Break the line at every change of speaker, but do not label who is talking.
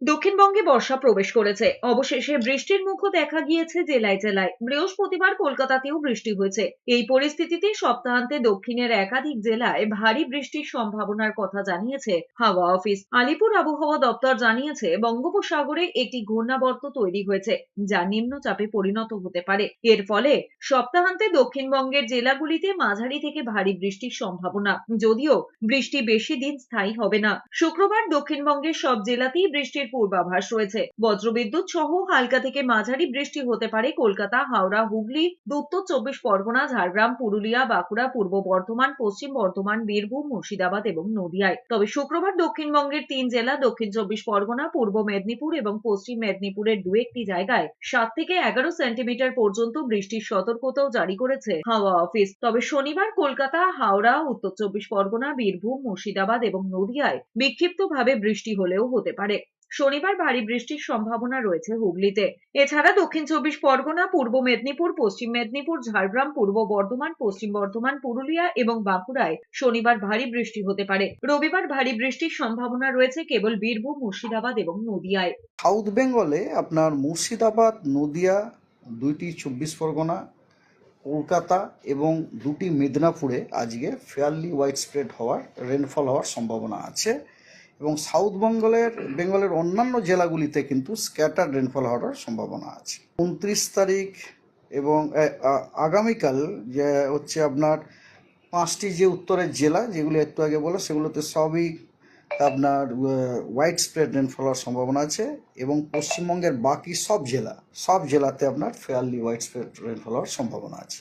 দক্ষিণবঙ্গে বর্ষা প্রবেশ করেছে। অবশেষে বৃষ্টির মুখও দেখা গিয়েছে জেলায় জেলায়। বৃহস্পতিবার কলকাতাতেও বৃষ্টি হয়েছে। এই পরিস্থিতিতে সপ্তাহান্তে দক্ষিণের একাধিক জেলায় ভারী বৃষ্টির সম্ভাবনার কথা জানিয়েছে হাওয়া অফিস। আলিপুর আবহাওয়া দপ্তর জানিয়েছে বঙ্গোপসাগরে একটি ঘূর্ণাবর্ত তৈরি হয়েছে, যা নিম্নচাপে পরিণত হতে পারে। এর ফলে সপ্তাহান্তে দক্ষিণবঙ্গের জেলাগুলিতে মাঝারি থেকে ভারী বৃষ্টির সম্ভাবনা, যদিও বৃষ্টি বেশি দিন স্থায়ী হবে না। শুক্রবার দক্ষিণবঙ্গের সব জেলাতেই বৃষ্টির পূর্বাভাস রয়েছে। বজ্রবিদ্যুৎ সহ হালকা থেকে মাঝারি বৃষ্টি হতে পারে কলকাতা, হাওড়া, হুগলি, উত্তর চব্বিশ পরগনা, ঝাড়গ্রাম, পুরুলিয়া, বাঁকুড়া, পূর্ব বর্ধমান, পশ্চিম বর্ধমান, বীরভূম, মুর্শিদাবাদ এবং নদিয়ায়। তবে শুক্রবার দক্ষিণবঙ্গের 3 জেলা দক্ষিণ চব্বিশ পরগনা, পূর্ব মেদিনীপুর এবং পশ্চিম মেদিনীপুরের 2-1টি জায়গায় 7 থেকে 11 সেন্টিমিটার পর্যন্ত বৃষ্টির সতর্কতাও জারি করেছে হাওয়া অফিস। তবে শনিবার কলকাতা, হাওড়া, উত্তর চব্বিশ পরগনা, বীরভূম, মুর্শিদাবাদ এবং নদিয়ায় বিক্ষিপ্তভাবে বৃষ্টি হলেও হতে পারে। শনিবার ভারী বৃষ্টির সম্ভাবনা রয়েছে হুগলিতে। এছাড়া দক্ষিণ চব্বিশ পরগনা, পূর্ব মেদিনীপুর, পশ্চিম মেদিনীপুর, ঝাড়গ্রাম, পূর্ব বর্ধমান, পশ্চিম বর্ধমান, পুরুলিয়া এবং বাঁকুড়ায় শনিবার ভারী বৃষ্টি হতে পারে। রবিবার ভারী বৃষ্টির সম্ভাবনা রয়েছে কেবল বীরভূম, মুর্শিদাবাদ এবং নদিয়ায়।
সাউথ বেঙ্গলে আপনার মুর্শিদাবাদ, নদিয়া, 2টি 24 পরগনা, কলকাতা এবং 2টি মেদিনীপুরে আজকে ফেয়ারলি ওয়াইড স্প্রেড হওয়ার রেনফল হওয়ার সম্ভাবনা আছে এবং সাউথ বেঙ্গলের অন্যান্য জেলাগুলিতে কিন্তু স্ক্যাটার রেনফল হওয়ার সম্ভাবনা আছে। 29 তারিখ এবং আগামীকাল যে হচ্ছে আপনার 5টি যে উত্তরের জেলা যেগুলি একটু আগে বলো, সেগুলোতে সবই আপনার ওয়াইড স্প্রেড রেনফল হওয়ার সম্ভাবনা আছে এবং পশ্চিমবঙ্গের বাকি সব জেলাতে আপনার ফেয়ারলি ওয়াইড স্প্রেড রেনফল হওয়ার সম্ভাবনা আছে।